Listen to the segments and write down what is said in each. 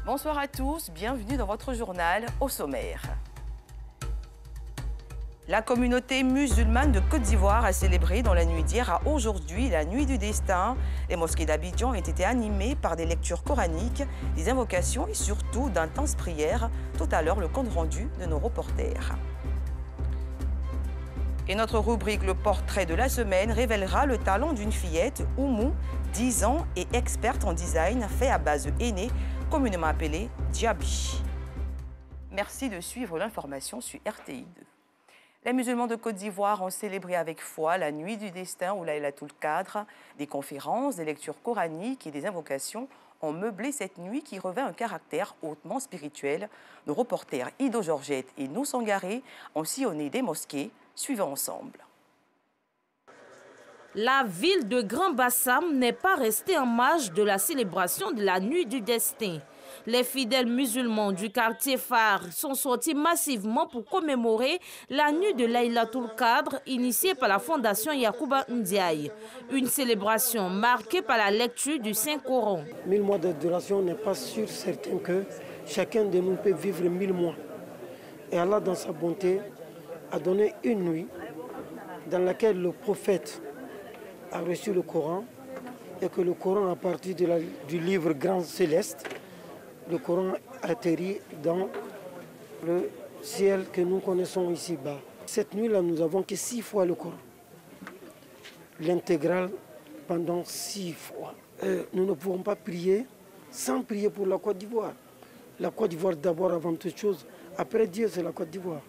Bonsoir à tous, bienvenue dans votre journal au sommaire. La communauté musulmane de Côte d'Ivoire a célébré dans la nuit d'hier à aujourd'hui la nuit du destin. Les mosquées d'Abidjan ont été animées par des lectures coraniques, des invocations et surtout d'intenses prières. Tout à l'heure, le compte rendu de nos reporters. Et notre rubrique Le portrait de la semaine révélera le talent d'une fillette, Oumou, 10 ans et experte en design fait à base de henné, communément appelée Diaby. Merci de suivre l'information sur RTI2. Les musulmans de Côte d'Ivoire ont célébré avec foi la nuit du destin ou Laylatul Qadr. Des conférences, des lectures coraniques et des invocations ont meublé cette nuit qui revêt un caractère hautement spirituel. Nos reporters Ido Georgette et Nou Sangaré ont sillonné des mosquées. Suivons ensemble. La ville de Grand Bassam n'est pas restée en marge de la célébration de la nuit du destin. Les fidèles musulmans du quartier phare sont sortis massivement pour commémorer la nuit de Laylatul Qadr initiée par la fondation Yacouba Ndiaye. Une célébration marquée par la lecture du Saint-Coran. 1000 mois d'adoration n'est pas sûr certain que chacun de nous peut vivre 1000 mois. Et Allah, dans sa bonté, a donné une nuit dans laquelle le prophète a reçu le Coran et que le Coran, à partir du livre Grand Céleste, le Coran atterrit dans le ciel que nous connaissons ici-bas. Cette nuit-là, nous n'avons que 6 fois le Coran. L'intégrale pendant 6 fois. Nous ne pouvons pas prier sans prier pour la Côte d'Ivoire. La Côte d'Ivoire d'abord avant toute chose. Après Dieu, c'est la Côte d'Ivoire.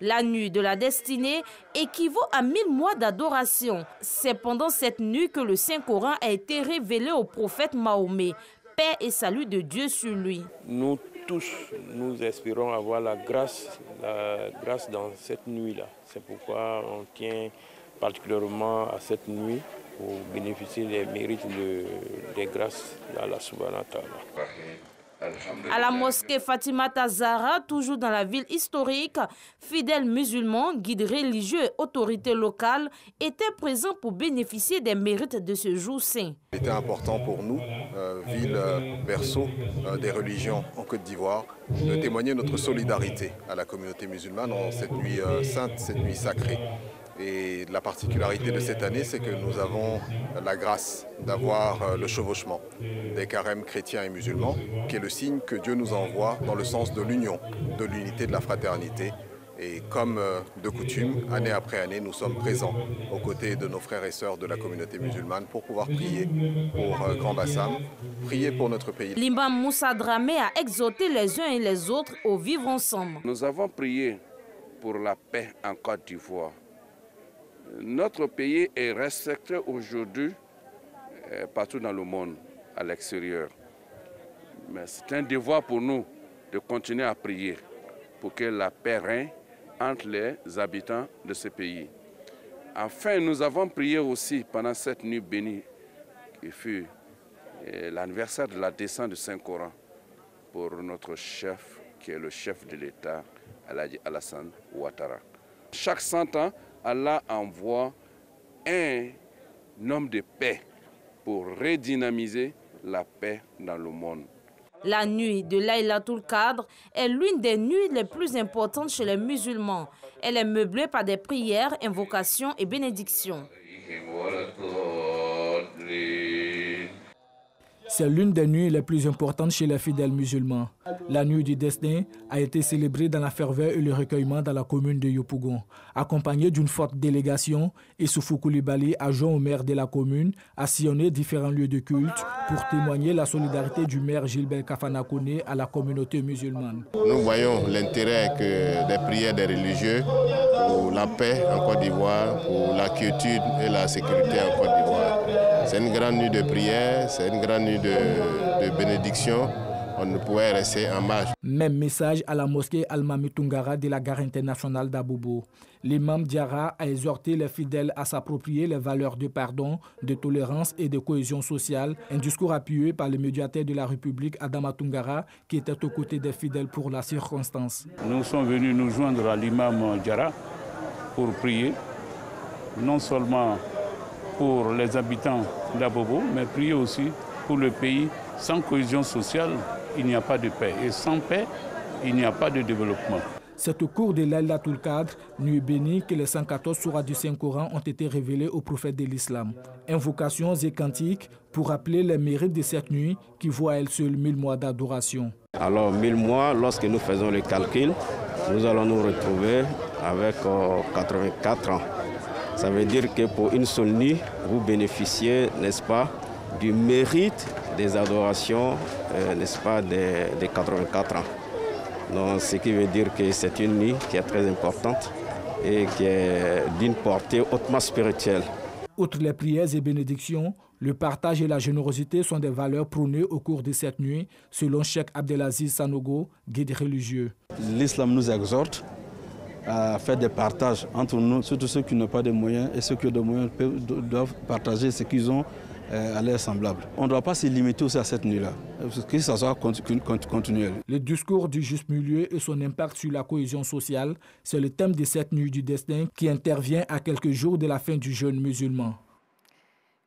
La nuit de la destinée équivaut à 1000 mois d'adoration. C'est pendant cette nuit que le Saint-Coran a été révélé au prophète Mahomet. Paix et salut de Dieu sur lui. Nous tous, nous espérons avoir la grâce dans cette nuit-là. C'est pourquoi on tient particulièrement à cette nuit pour bénéficier des mérites des grâces d'Allah subhanahu wa ta'ala. À la mosquée Fatima Tazara, toujours dans la ville historique, fidèles musulmans, guides religieux et autorités locales étaient présents pour bénéficier des mérites de ce jour saint. C'était important pour nous, ville berceau des religions en Côte d'Ivoire, de témoigner notre solidarité à la communauté musulmane en cette nuit sainte, cette nuit sacrée. Et la particularité de cette année, c'est que nous avons la grâce d'avoir le chevauchement des carèmes chrétiens et musulmans, qui est le signe que Dieu nous envoie dans le sens de l'union, de l'unité, de la fraternité. Et comme de coutume, année après année, nous sommes présents aux côtés de nos frères et sœurs de la communauté musulmane pour pouvoir prier pour Grand Bassam, prier pour notre pays. L'imam Moussa Dramé a exhorté les uns et les autres au vivre ensemble. Nous avons prié pour la paix en Côte d'Ivoire. Notre pays est respecté aujourd'hui partout dans le monde, à l'extérieur. Mais c'est un devoir pour nous de continuer à prier pour que la paix règne entre les habitants de ce pays. Enfin, nous avons prié aussi pendant cette nuit bénie qui fut l'anniversaire de la descente du Saint-Coran pour notre chef, qui est le chef de l'État, Alassane Ouattara. Chaque 100 ans, Allah envoie un homme de paix pour redynamiser la paix dans le monde. La nuit de Laylatul Qadr est l'une des nuits les plus importantes chez les musulmans. Elle est meublée par des prières, invocations et bénédictions. C'est l'une des nuits les plus importantes chez les fidèles musulmans. La nuit du destin a été célébrée dans la ferveur et le recueillement dans la commune de Yopougon. Accompagnée d'une forte délégation, Issoufou Koulibaly, adjoint au maire de la commune, a sillonné différents lieux de culte pour témoigner la solidarité du maire Gilbert Kafana Koné à la communauté musulmane. Nous voyons l'intérêt des prières des religieux pour la paix en Côte d'Ivoire, pour la quiétude et la sécurité en Côte d'Ivoire. C'est une grande nuit de prière, c'est une grande nuit de bénédiction. On ne pouvait rester en marge. Même message à la mosquée Al-Mami Tungara de la gare internationale d'Abobo. L'imam Diarra a exhorté les fidèles à s'approprier les valeurs de pardon, de tolérance et de cohésion sociale. Un discours appuyé par le médiateur de la République, Adama Tungara, qui était aux côtés des fidèles pour la circonstance. Nous sommes venus nous joindre à l'imam Diarra pour prier, non seulement pour les habitants d'Abobo, mais prier aussi pour le pays Sans cohésion sociale, il n'y a pas de paix. Et sans paix, il n'y a pas de développement. C'est au cours de Laylatul Qadr, nuit bénie, que les 114 sourates du Saint-Coran ont été révélées au prophète de l'islam. Invocations et cantiques pour rappeler les mérites de cette nuit qui voit à elle seule 1000 mois d'adoration. Alors 1000 mois, lorsque nous faisons le calcul, nous allons nous retrouver avec 84 ans. Ça veut dire que pour une seule nuit, vous bénéficiez, n'est-ce pas, du mérite des adorations, n'est-ce pas, des 84 ans. Donc, ce qui veut dire que c'est une nuit qui est très importante et qui est d'une portée hautement spirituelle. Outre les prières et bénédictions, le partage et la générosité sont des valeurs prônées au cours de cette nuit, selon Cheikh Abdelaziz Sanogo, guide religieux. L'islam nous exhorte à faire des partages entre nous, surtout ceux qui n'ont pas de moyens, et ceux qui ont des moyens doivent partager ce qu'ils ont à leurs semblables. On ne doit pas se limiter aussi à cette nuit-là, que ça soit continuel. Le discours du juste milieu et son impact sur la cohésion sociale, c'est le thème de cette nuit du destin qui intervient à quelques jours de la fin du jeûne musulman.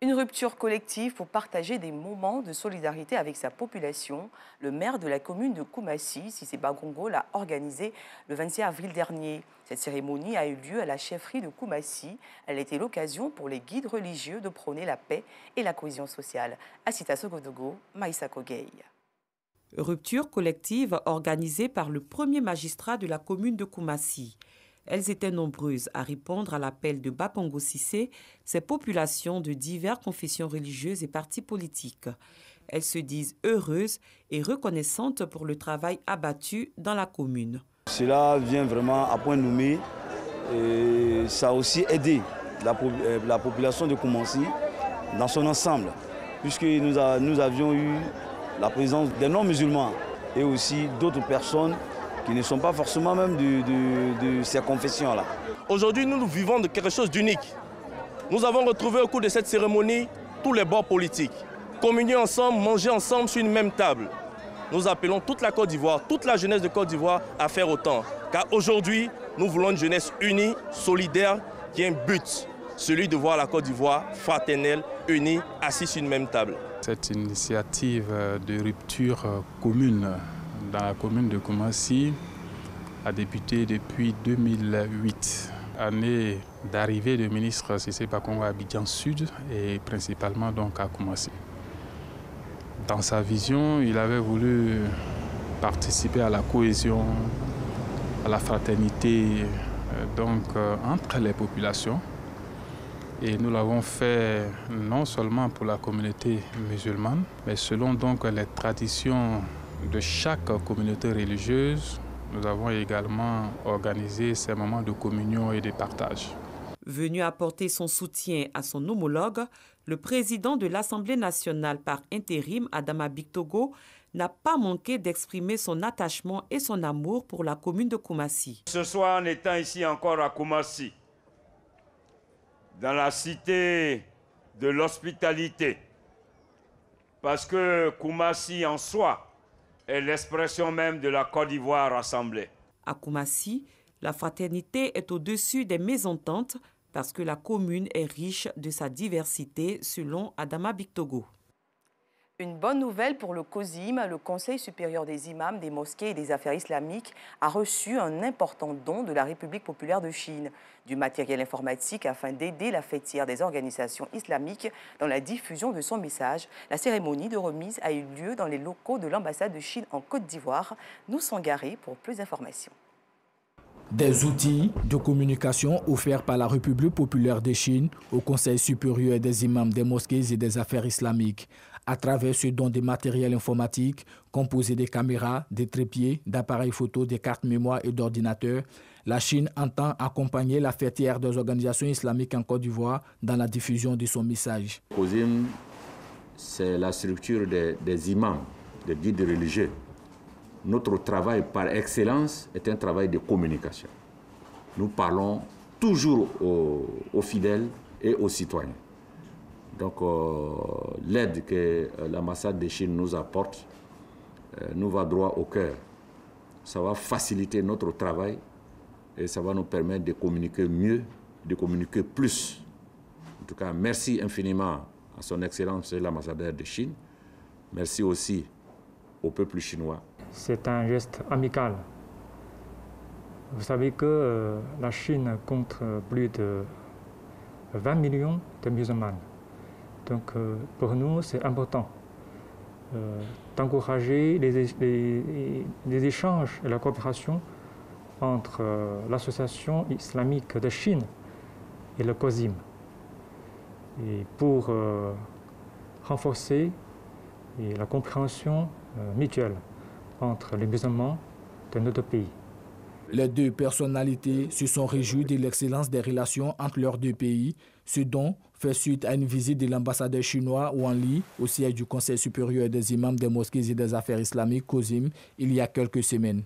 Une rupture collective pour partager des moments de solidarité avec sa population. Le maire de la commune de Koumassi, Cissé Bagongo, l'a organisé le 26 avril dernier. Cette cérémonie a eu lieu à la chefferie de Koumassi. Elle était l'occasion pour les guides religieux de prôner la paix et la cohésion sociale. Asita Sogodogo, Maïssa Kogei. Rupture collective organisée par le premier magistrat de la commune de Koumassi. Elles étaient nombreuses à répondre à l'appel de Bakongo Cissé, ces populations de diverses confessions religieuses et partis politiques. Elles se disent heureuses et reconnaissantes pour le travail abattu dans la commune. Cela vient vraiment à point nommé et ça a aussi aidé la population de Koumassi dans son ensemble, puisque nous avions eu la présence des non-musulmans et aussi d'autres personnes qui ne sont pas forcément même de ces confessions-là. Aujourd'hui, nous vivons de quelque chose d'unique. Nous avons retrouvé au cours de cette cérémonie tous les bords politiques. Communier ensemble, manger ensemble sur une même table. Nous appelons toute la Côte d'Ivoire, toute la jeunesse de Côte d'Ivoire à faire autant. Car aujourd'hui, nous voulons une jeunesse unie, solidaire, qui a un but, celui de voir la Côte d'Ivoire fraternelle, unie, assise sur une même table. Cette initiative de rupture commune dans la commune de Koumassi a débuté depuis 2008, année d'arrivée du ministre Cissé Bakongo à Abidjan Sud et principalement donc à Koumassi. Dans sa vision, il avait voulu participer à la cohésion, à la fraternité entre les populations. Et nous l'avons fait non seulement pour la communauté musulmane, mais selon donc les traditions de chaque communauté religieuse, nous avons également organisé ces moments de communion et de partage. Venu apporter son soutien à son homologue, le président de l'Assemblée nationale par intérim, Adama Bictogo, n'a pas manqué d'exprimer son attachement et son amour pour la commune de Koumassi. Ce soir, en étant ici encore à Koumassi, dans la cité de l'hospitalité, parce que Koumassi en soi est l'expression même de la Côte d'Ivoire rassemblée. À Koumassi, la fraternité est au-dessus des mésententes parce que la commune est riche de sa diversité, selon Adama Bictogo. Une bonne nouvelle pour le COSIM, le Conseil supérieur des imams, des mosquées et des affaires islamiques a reçu un important don de la République populaire de Chine, du matériel informatique afin d'aider la fêtière des organisations islamiques dans la diffusion de son message. La cérémonie de remise a eu lieu dans les locaux de l'ambassade de Chine en Côte d'Ivoire. Nous sommes garés pour plus d'informations. Des outils de communication offerts par la République populaire de Chine au Conseil supérieur des imams, des mosquées et des affaires islamiques. À travers ce don de matériel informatique, composé de caméras, de trépieds, d'appareils photo, de cartes mémoire et d'ordinateurs, la Chine entend accompagner la fêtière des organisations islamiques en Côte d'Ivoire dans la diffusion de son message. COSIM, c'est la structure des imams, des guides religieux. Notre travail par excellence est un travail de communication. Nous parlons toujours aux fidèles et aux citoyens. Donc l'aide que l'ambassade de Chine nous apporte nous va droit au cœur. Ça va faciliter notre travail et ça va nous permettre de communiquer mieux, de communiquer plus. En tout cas, merci infiniment à son Excellence l'ambassadeur de Chine Merci aussi au peuple chinois. C'est un geste amical. Vous savez que la Chine compte plus de 20 millions de musulmans. Donc pour nous, c'est important d'encourager les échanges et la coopération entre l'Association islamique de Chine et le COSIM, et pour renforcer la compréhension mutuelle entre les musulmans de nos deux pays. Les deux personnalités se sont réjouies de l'excellence des relations entre leurs deux pays, ce dont fait suite à une visite de l'ambassadeur chinois Wang Li au siège du Conseil supérieur des imams des mosquées et des affaires islamiques COSIM il y a quelques semaines.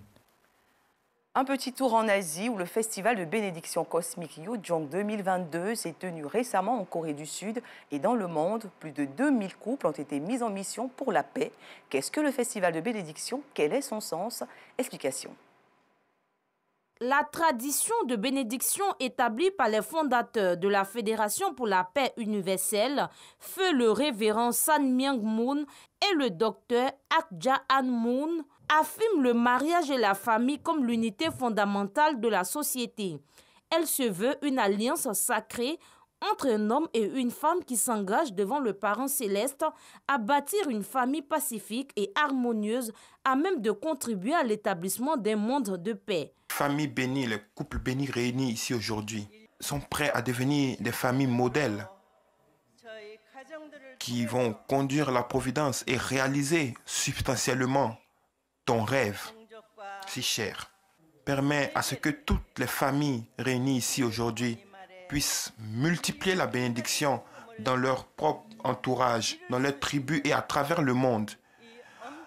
Un petit tour en Asie où le festival de bénédiction cosmique Yojong 2022 s'est tenu récemment en Corée du Sud et dans le monde. Plus de 2000 couples ont été mis en mission pour la paix. Qu'est-ce que le festival de bénédiction? Quel est son sens? Explication. La tradition de bénédiction établie par les fondateurs de la Fédération pour la paix universelle, feu le révérend San Myung-moon et le docteur Ak Ja-an-moon, affirme le mariage et la famille comme l'unité fondamentale de la société. Elle se veut une alliance sacrée entre un homme et une femme qui s'engagent devant le parent céleste à bâtir une famille pacifique et harmonieuse à même de contribuer à l'établissement d'un monde de paix. Familles bénies, les couples bénis réunis ici aujourd'hui sont prêts à devenir des familles modèles qui vont conduire la providence et réaliser substantiellement ton rêve si cher. Permet à ce que toutes les familles réunies ici aujourd'hui puissent multiplier la bénédiction dans leur propre entourage, dans leurs tribus et à travers le monde,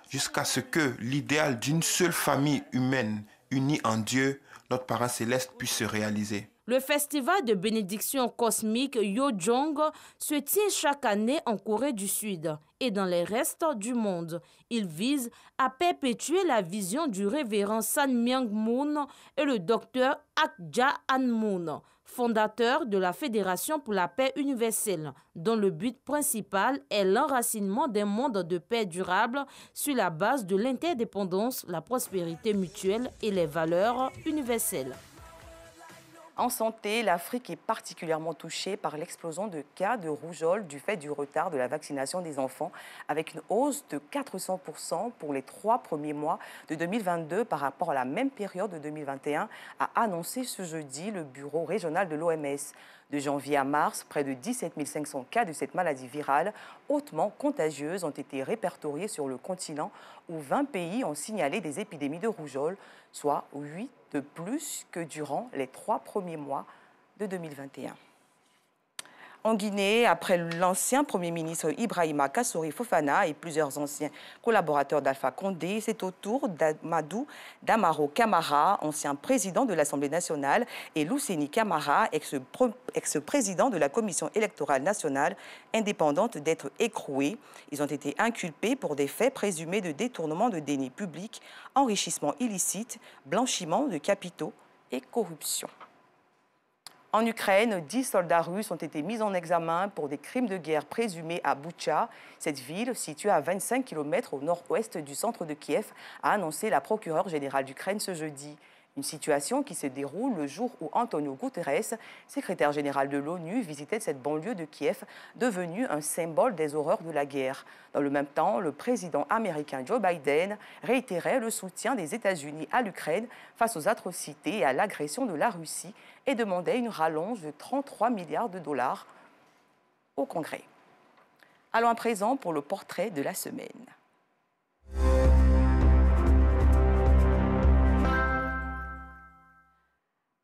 jusqu'à ce que l'idéal d'une seule famille humaine unie en Dieu, notre Parent Céleste, puisse se réaliser. Le festival de bénédiction cosmique Yojong se tient chaque année en Corée du Sud et dans les restes du monde. Il vise à perpétuer la vision du révérend San Myung-moon et le docteur Ak Ja-an-moon, fondateur de la Fédération pour la paix universelle, dont le but principal est l'enracinement d'un monde de paix durable sur la base de l'interdépendance, la prospérité mutuelle et les valeurs universelles. En santé, l'Afrique est particulièrement touchée par l'explosion de cas de rougeole du fait du retard de la vaccination des enfants, avec une hausse de 400% pour les 3 premiers mois de 2022 par rapport à la même période de 2021, a annoncé ce jeudi le bureau régional de l'OMS. De janvier à mars, près de 17 500 cas de cette maladie virale hautement contagieuse ont été répertoriés sur le continent, où 20 pays ont signalé des épidémies de rougeole, soit 8 de plus que durant les 3 premiers mois de 2021. En Guinée, après l'ancien Premier ministre Ibrahima Kassori Fofana et plusieurs anciens collaborateurs d'Alpha Condé, c'est au tour d'Amadou Damaro Camara, ancien président de l'Assemblée nationale, et Luceni Camara, ex-président de la Commission électorale nationale indépendante, d'être écroués. Ils ont été inculpés pour des faits présumés de détournement de deniers publics, enrichissement illicite, blanchiment de capitaux et corruption. En Ukraine, 10 soldats russes ont été mis en examen pour des crimes de guerre présumés à Boutcha. Cette ville, située à 25 km au nord-ouest du centre de Kiev, a annoncé la procureure générale d'Ukraine ce jeudi. Une situation qui se déroule le jour où Antonio Guterres, secrétaire général de l'ONU, visitait cette banlieue de Kiev, devenue un symbole des horreurs de la guerre. Dans le même temps, le président américain Joe Biden réitérait le soutien des États-Unis à l'Ukraine face aux atrocités et à l'agression de la Russie et demandait une rallonge de 33 milliards de dollars au Congrès. Allons à présent pour le portrait de la semaine.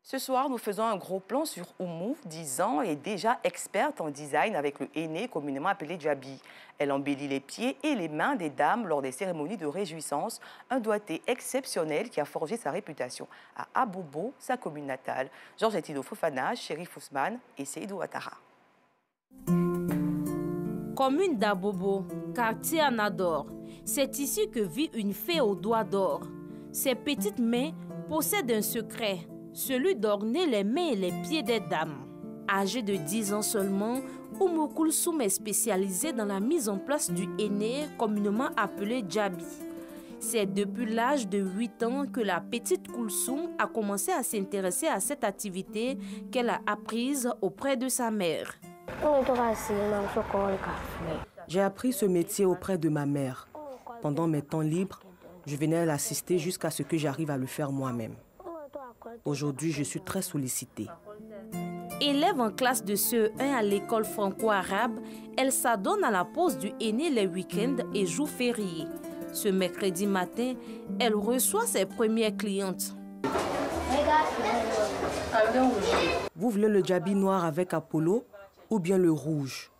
Ce soir, nous faisons un gros plan sur Oumou, 10 ans, et déjà experte en design avec le henné communément appelé Djabi. Elle embellit les pieds et les mains des dames lors des cérémonies de réjouissance, un doigté exceptionnel qui a forgé sa réputation à Abobo, sa commune natale. Georgette Ido Fofana, Chérif Ousmane et Seydou Ouattara. Commune d'Abobo, quartier Anador, c'est ici que vit une fée aux doigts d'or. Ses petites mains possèdent un secret, celui d'orner les mains et les pieds des dames. Âgé de 10 ans seulement, Oumou Koulsoum est spécialisé dans la mise en place du henné, communément appelé djabi. C'est depuis l'âge de 8 ans que la petite Koulsoum a commencé à s'intéresser à cette activité qu'elle a apprise auprès de sa mère. J'ai appris ce métier auprès de ma mère. Pendant mes temps libres, je venais l'assister jusqu'à ce que j'arrive à le faire moi-même. Aujourd'hui, je suis très sollicitée. Élève en classe de CE1 à l'école franco-arabe, elle s'adonne à la pose du henné les week-ends et jours fériés. Ce mercredi matin, elle reçoit ses premières clientes. Vous voulez le djabi noir avec Apollo ou bien le rouge?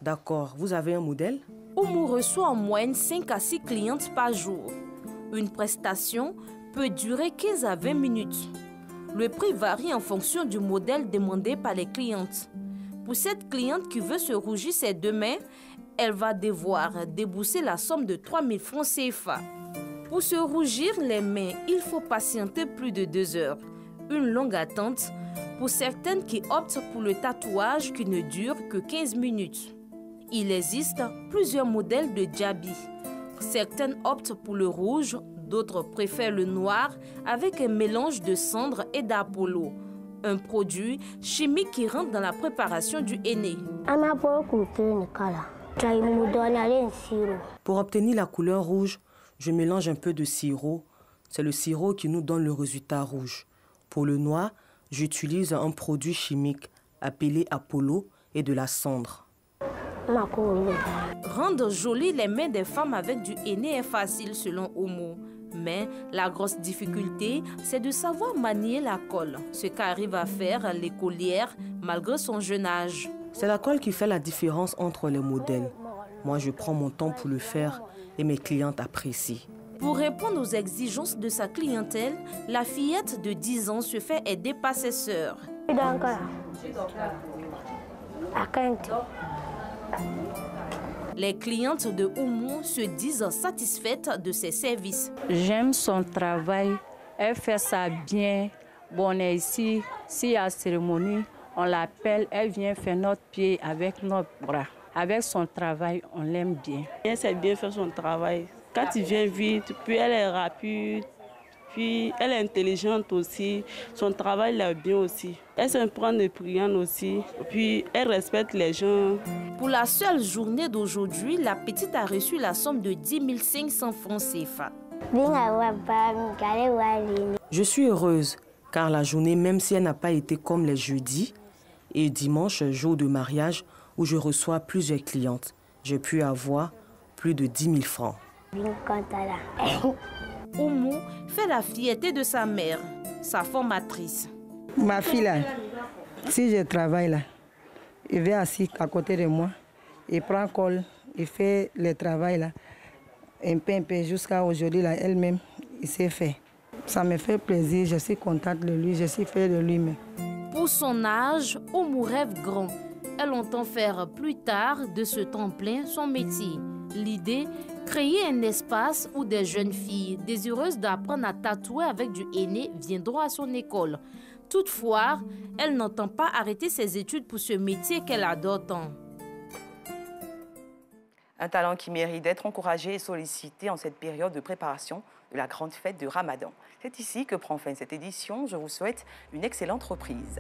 D'accord, vous avez un modèle? Oumou reçoit en moyenne 5 à 6 clientes par jour. Une prestation peut durer 15 à 20 minutes. Le prix varie en fonction du modèle demandé par les clientes. Pour cette cliente qui veut se rougir ses 2 mains, elle va devoir débourser la somme de 3 000 francs CFA. Pour se rougir les mains, il faut patienter plus de 2 heures. Une longue attente pour certaines qui optent pour le tatouage qui ne dure que 15 minutes. Il existe plusieurs modèles de djabi. Certaines optent pour le rouge, d'autres préfèrent le noir avec un mélange de cendre et d'Apollo, un produit chimique qui rentre dans la préparation du henné. Pour obtenir la couleur rouge, je mélange un peu de sirop. C'est le sirop qui nous donne le résultat rouge. Pour le noir, j'utilise un produit chimique appelé Apollo et de la cendre. Rendre jolies les mains des femmes avec du henné est facile selon Oumou. Mais la grosse difficulté, c'est de savoir manier la colle, ce qu'arrive à faire l'écolière malgré son jeune âge. C'est la colle qui fait la différence entre les modèles. Moi, je prends mon temps pour le faire et mes clientes apprécient. Pour répondre aux exigences de sa clientèle, la fillette de 10 ans se fait aider par ses sœurs. Les clientes de Oumou se disent satisfaites de ses services. J'aime son travail, elle fait ça bien. Bon, on est ici, s'il y a cérémonie, on l'appelle, elle vient faire notre pied avec notre bras. Avec son travail, on l'aime bien. Elle sait bien faire son travail. Quand il vient vite, puis elle est rapide, puis elle est intelligente aussi. Son travail est bien aussi. Elle se prend des prières aussi, puis elle respecte les gens. Pour la seule journée d'aujourd'hui, la petite a reçu la somme de 10 500 francs CFA. Je suis heureuse car la journée, même si elle n'a pas été comme les jeudis et dimanche, jour de mariage, où je reçois plusieurs clientes, j'ai pu avoir plus de 10 000 francs. Oumou fait la fierté de sa mère, sa formatrice. Ma fille, là, si je travaille là, il vient assis à côté de moi, il prend colle, il fait le travail là, un peu jusqu'à aujourd'hui, elle-même, il s'est fait. Ça me fait plaisir, je suis contente de lui, je suis fière de lui-même. Pour son âge, Oumou rêve grand. Elle entend faire plus tard de ce temps plein son métier. L'idée, créer un espace où des jeunes filles désireuses d'apprendre à tatouer avec du henné viendront à son école. Toutefois, elle n'entend pas arrêter ses études pour ce métier qu'elle adore tant. Un talent qui mérite d'être encouragé et sollicité en cette période de préparation de la grande fête de Ramadan. C'est ici que prend fin cette édition. Je vous souhaite une excellente reprise.